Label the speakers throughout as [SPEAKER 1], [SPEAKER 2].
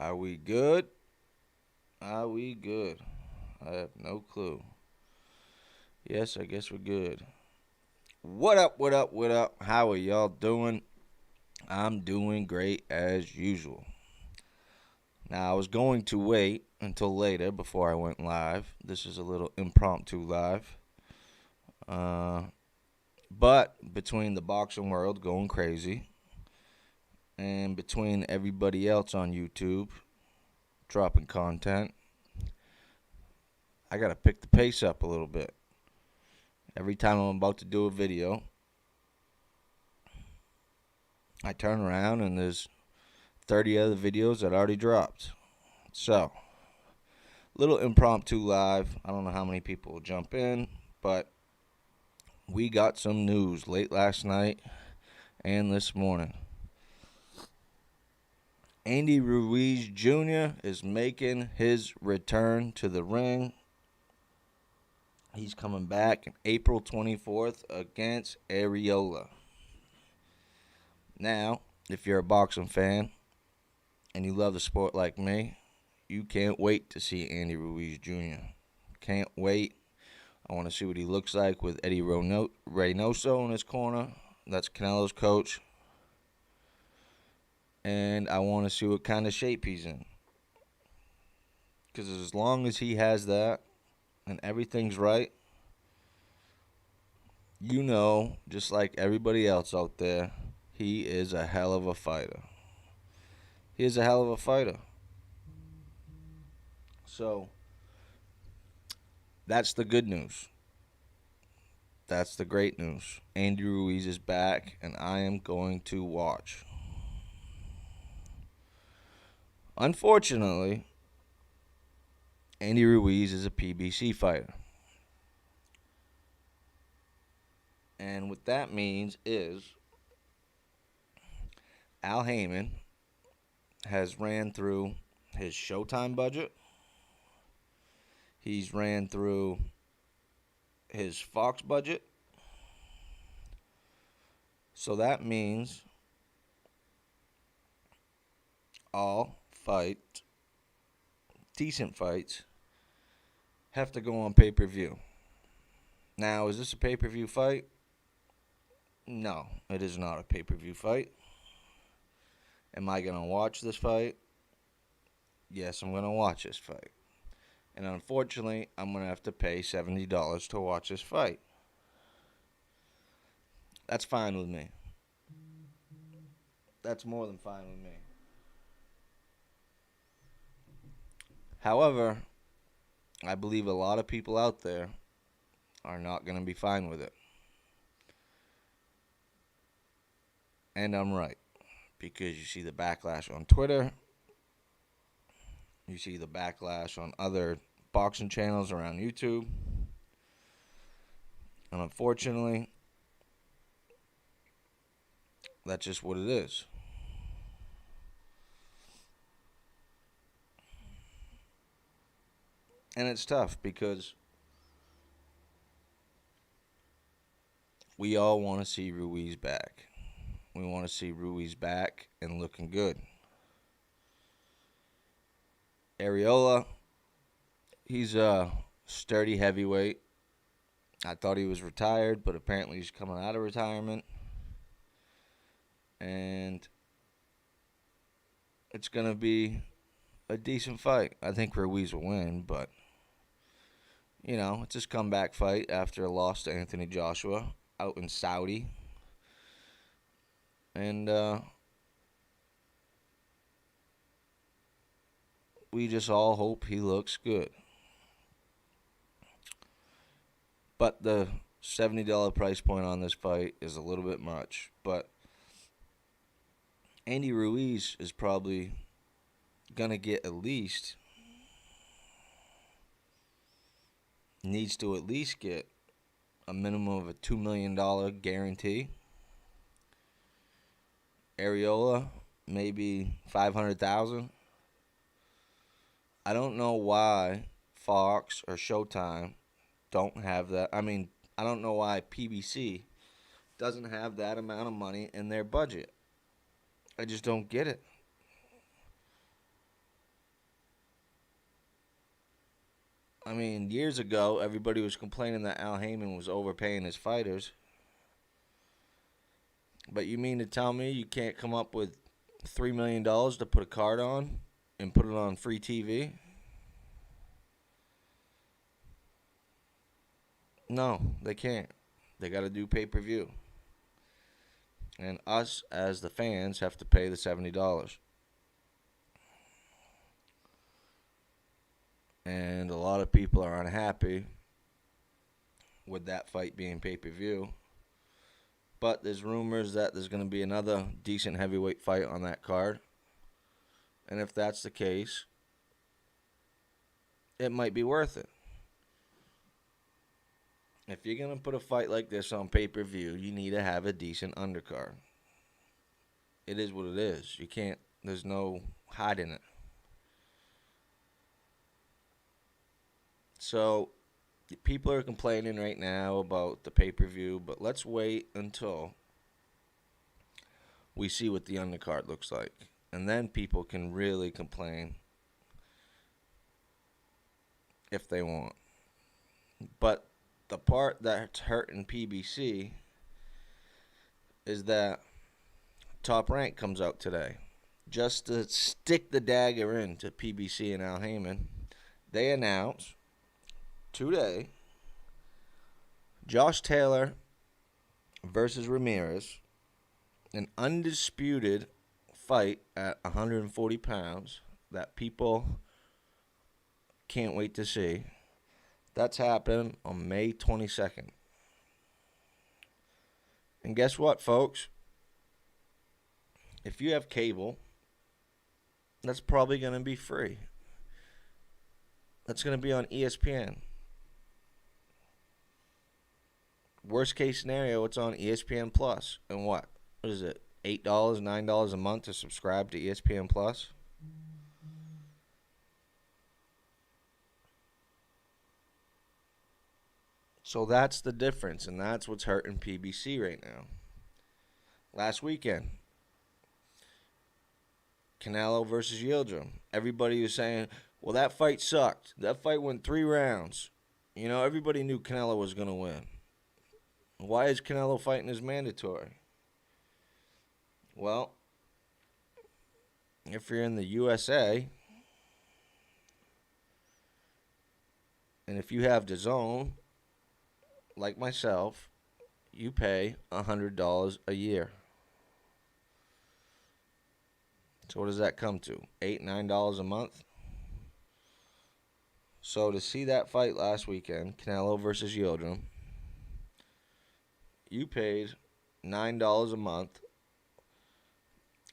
[SPEAKER 1] Are we good? Are we good? I have no clue. Yes, I guess we're good. What up, what up, what up? How are y'all doing? I'm doing great as usual. Now, I was going to wait until later before I went live. This is a little impromptu live. Uh, but between the boxing world going crazy and between everybody else on YouTube dropping content, I got to pick the pace up a little bit. Every time I'm about to do a video, I turn around and there's 30 other videos that already dropped. So, little impromptu live. I don't know how many people will jump in, but we got some news late last night and this morning. Andy Ruiz Jr. is making his return to the ring. He's coming back April 24th against Arreola. Now, if you're a boxing fan and you love the sport like me, you can't wait to see Andy Ruiz Jr. Can't wait. I want to see what he looks like with Eddie Reynoso in his corner. That's Canelo's coach. And I want to see what kind of shape he's in. Because as long as he has that and everything's right, just like everybody else out there, he is a hell of a fighter. He is a hell of a fighter. So, that's the good news. That's the great news. Andy Ruiz is back, and I am going to watch. Unfortunately, Andy Ruiz is a PBC fighter. And what that means is Al Heyman has ran through his Showtime budget. He's ran through his Fox budget. So that means all decent fights, have to go on pay-per-view. Now, is this a pay-per-view fight? No, it is not a pay-per-view fight. Am I going to watch this fight? Yes, I'm going to watch this fight. And unfortunately, I'm going to have to pay $70 to watch this fight. That's fine with me. That's more than fine with me. However, I believe a lot of people out there are not going to be fine with it. And I'm right. Because you see the backlash on Twitter. You see the backlash on other boxing channels around YouTube. And unfortunately, that's just what it is. And it's tough because we all want to see Ruiz back. We want to see Ruiz back and looking good. Arreola, he's a sturdy heavyweight. I thought he was retired, but apparently he's coming out of retirement. And it's going to be a decent fight. I think Ruiz will win, but, it's his comeback fight after a loss to Anthony Joshua out in Saudi. And we just all hope he looks good. But the $70 price point on this fight is a little bit much. But Andy Ruiz is probably going to get needs to at least get a minimum of a $2 million guarantee. Arreola, maybe $500,000. I don't know why Fox or Showtime don't have that. I don't know why PBC doesn't have that amount of money in their budget. I just don't get it. I mean, years ago, everybody was complaining that Al Heyman was overpaying his fighters. But you mean to tell me you can't come up with $3 million to put a card on and put it on free TV? No, they can't. They got to do pay per view. And us, as the fans, have to pay the $70. And a lot of people are unhappy with that fight being pay per view. But there's rumors that there's going to be another decent heavyweight fight on that card. And if that's the case, it might be worth it. If you're going to put a fight like this on pay per view, you need to have a decent undercard. It is what it is. You can't, there's no hiding it. So, people are complaining right now about the pay per view, but let's wait until we see what the undercard looks like. And then people can really complain if they want. But the part that's hurting PBC is that Top Rank comes out today. Just to stick the dagger into PBC and Al Heyman, they announce today Josh Taylor versus Ramirez, an undisputed fight at 140 pounds that people can't wait to see. That's happening on May 22nd. And guess what, folks? If you have cable, that's probably going to be free. That's going to be on ESPN. Worst case scenario, it's on ESPN Plus. And what is it? $8, $9 a month to subscribe to ESPN Plus? So that's the difference, and that's what's hurting PBC right now. Last weekend, Canelo versus Yildirim. Everybody was saying, well, that fight sucked. That fight went 3 rounds. You know, everybody knew Canelo was going to win. Why is Canelo fighting as mandatory? Well, if you're in the USA, and if you have DAZN, like myself, you pay $100 a year. So what does that come to? $8, $9 a month? So to see that fight last weekend, Canelo versus Yildirim, you paid $9 a month,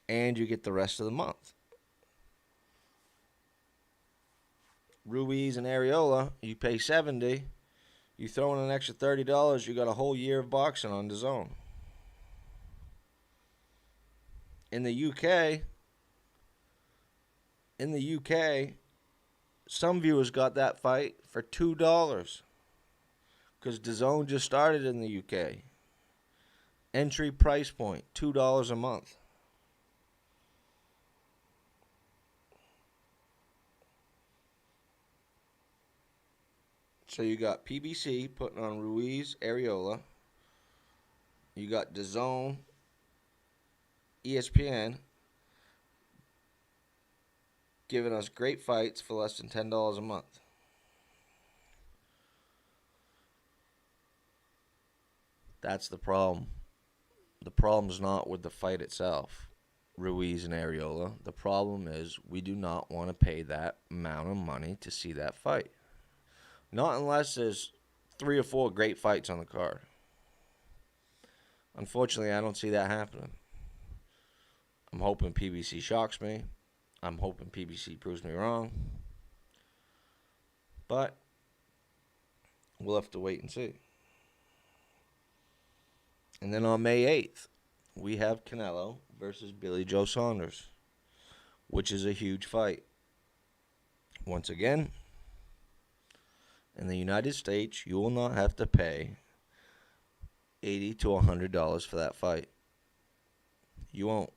[SPEAKER 1] and you get the rest of the month. Ruiz and Arreola, you pay $70. You throw in an extra $30, you got a whole year of boxing on DAZN. In the UK, some viewers got that fight for $2 because DAZN just started in the UK. Entry price point, $2 a month. So you got PBC putting on Ruiz, Arreola. You got DAZN, ESPN giving us great fights for less than $10 a month. That's the problem. The problem's not with the fight itself, Ruiz and Arreola. The problem is we do not want to pay that amount of money to see that fight. Not unless there's 3 or 4 great fights on the card. Unfortunately, I don't see that happening. I'm hoping PBC shocks me. I'm hoping PBC proves me wrong. But we'll have to wait and see. And then on May 8th, we have Canelo versus Billy Joe Saunders, which is a huge fight. Once again, in the United States, you will not have to pay $80 to $100 for that fight. You won't.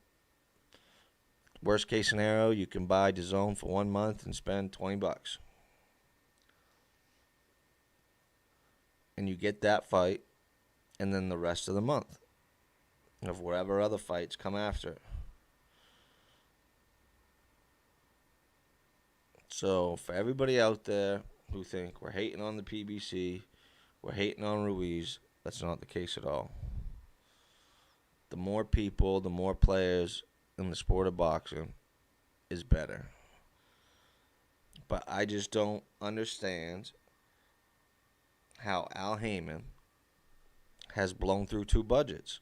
[SPEAKER 1] Worst case scenario, you can buy DAZN for 1 month and spend $20. and you get that fight, and then the rest of the month of whatever other fights come after it. So for everybody out there who think we're hating on the PBC, we're hating on Ruiz, that's not the case at all. The more people, the more players in the sport of boxing is better. But I just don't understand how Al Heyman has blown through 2 budgets.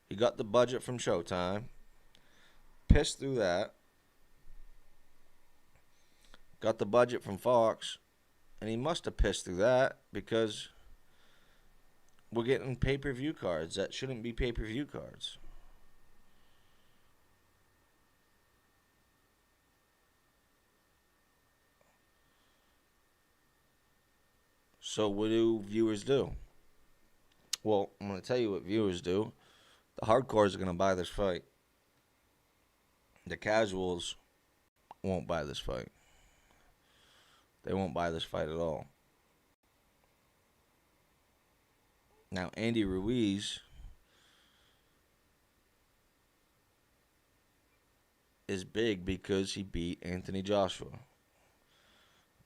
[SPEAKER 1] He got the budget from Showtime, pissed through that, got the budget from Fox, and he must have pissed through that because we're getting pay-per-view cards that shouldn't be pay-per-view cards. So what do viewers do? Well, I'm going to tell you what viewers do. The hardcores are going to buy this fight. The casuals won't buy this fight. They won't buy this fight at all. Now, Andy Ruiz is big because he beat Anthony Joshua.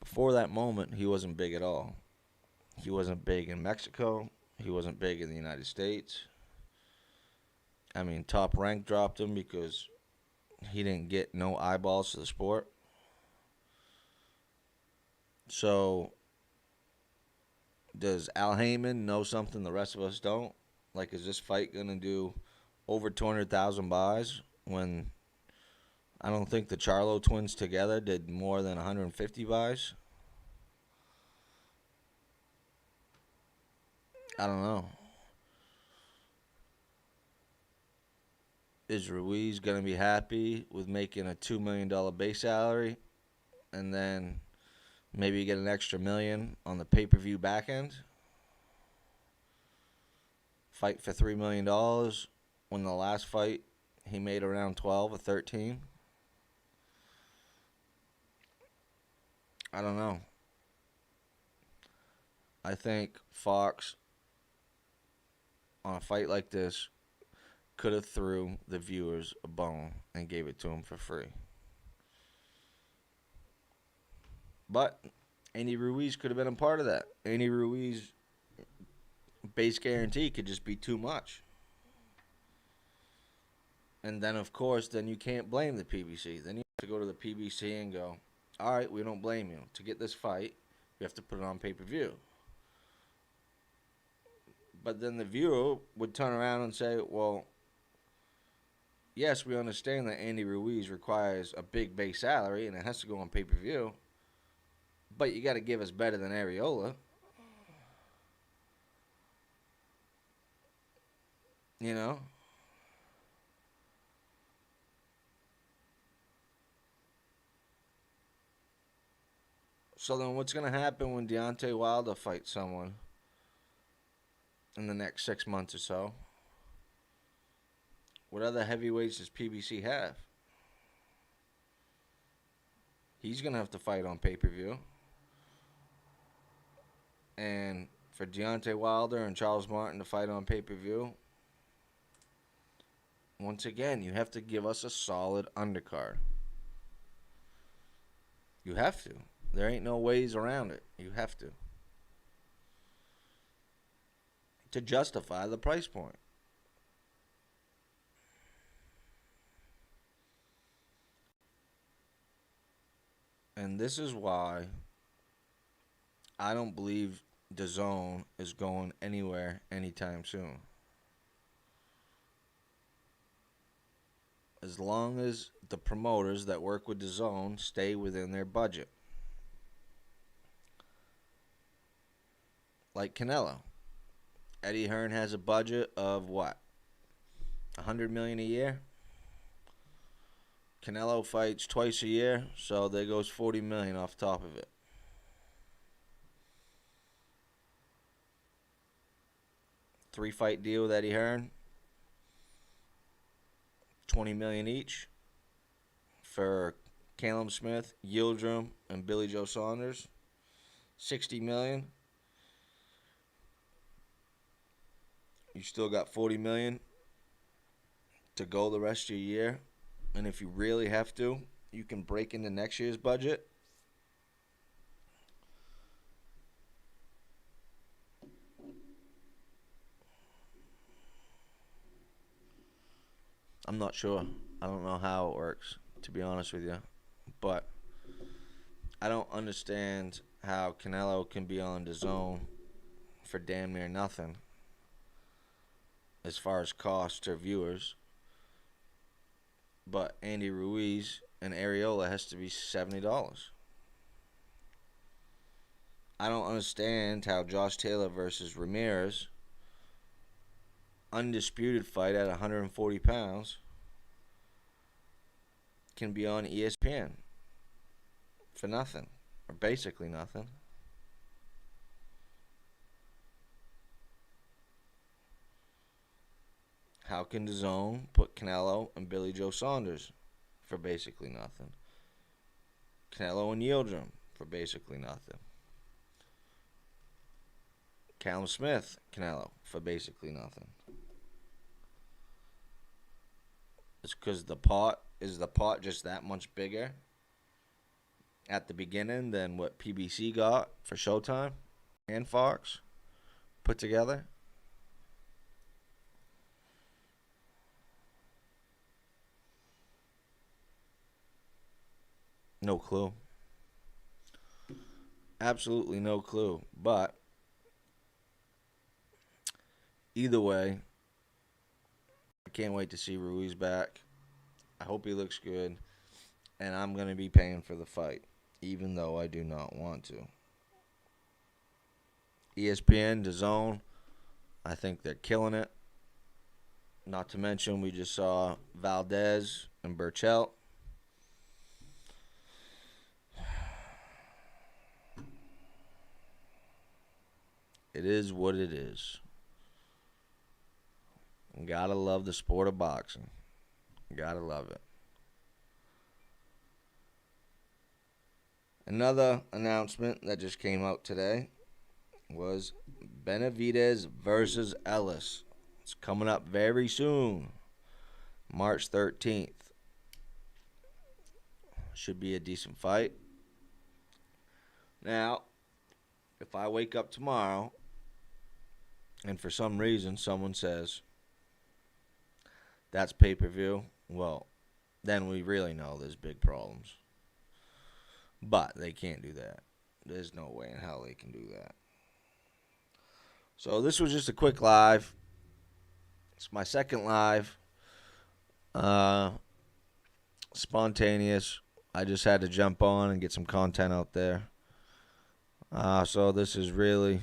[SPEAKER 1] Before that moment, he wasn't big at all. He wasn't big in Mexico. He wasn't big in the United States. I mean, Top Rank dropped him because he didn't get no eyeballs to the sport. So, does Al Heyman know something the rest of us don't? Like, is this fight going to do over 200,000 buys when I don't think the Charlo twins together did more than 150 buys? I don't know. Is Ruiz going to be happy with making a $2 million base salary and then maybe get an extra $1 million on the pay-per-view back end? Fight for $3 million when the last fight he made around 12 or 13? I don't know. I think Fox, on a fight like this, could have threw the viewers a bone and gave it to them for free. But Andy Ruiz could have been a part of that. Andy Ruiz base guarantee could just be too much. And then, of course, then you can't blame the PBC. Then you have to go to the PBC and go, all right, we don't blame you. To get this fight, you have to put it on pay-per-view. But then the viewer would turn around and say, well, yes, we understand that Andy Ruiz requires a big base salary and it has to go on pay-per-view, but you got to give us better than Arreola. You know? So then what's going to happen when Deontay Wilder fights someone in the next 6 months or so? What other heavyweights does PBC have? He's going to have to fight on pay-per-view. And for Deontay Wilder and Charles Martin to fight on pay-per-view, once again, you have to give us a solid undercard. You have to. There ain't no ways around it. You have to. To justify the price point. And this is why I don't believe DAZN is going anywhere anytime soon. As long as the promoters that work with DAZN stay within their budget. Like Canelo. Eddie Hearn has a budget of what? $100 million a year? Canelo fights twice a year, so there goes $40 million off top of it. Three-fight deal with Eddie Hearn. $20 million each for Callum Smith, Yildirim, and Billy Joe Saunders. $60 million. You still got $40 million to go the rest of your year. And if you really have to, you can break into next year's budget. I'm not sure. I don't know how it works, to be honest with you. But I don't understand how Canelo can be on the zone for damn near nothing as far as cost to viewers. But Andy Ruiz and Arreola has to be $70. I don't understand how Josh Taylor versus Ramirez, undisputed fight at 140 pounds, can be on ESPN for nothing, or basically nothing. How can DAZN put Canelo and Billy Joe Saunders for basically nothing? Canelo and Yildirim for basically nothing. Callum Smith, Canelo for basically nothing. It's because the pot just that much bigger at the beginning than what PBC got for Showtime and Fox put together. No clue. Absolutely no clue. But either way, I can't wait to see Ruiz back. I hope he looks good. And I'm going to be paying for the fight, even though I do not want to. ESPN, DAZN, I think they're killing it. Not to mention, we just saw Valdez and Burchell. It is what it is. Gotta love the sport of boxing. Gotta love it. Another announcement that just came out today was Benavidez versus Ellis. It's coming up very soon, March 13th. Should be a decent fight. Now, if I wake up tomorrow and for some reason someone says that's pay-per-view, well, then we really know there's big problems. But they can't do that. There's no way in hell they can do that. So this was just a quick live. It's my second live. Spontaneous. I just had to jump on and get some content out there. So this is really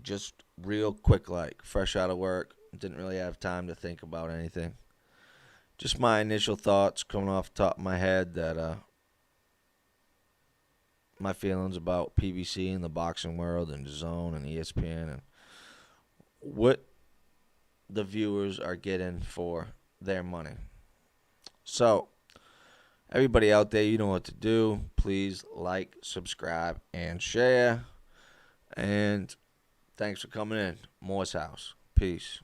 [SPEAKER 1] just real quick, like fresh out of work. Didn't really have time to think about anything. Just my initial thoughts coming off the top of my head that my feelings about PBC and the boxing world and DAZN and ESPN and what the viewers are getting for their money. So, everybody out there, you know what to do. Please like, subscribe, and share. And thanks for coming in. Moore's House. Peace.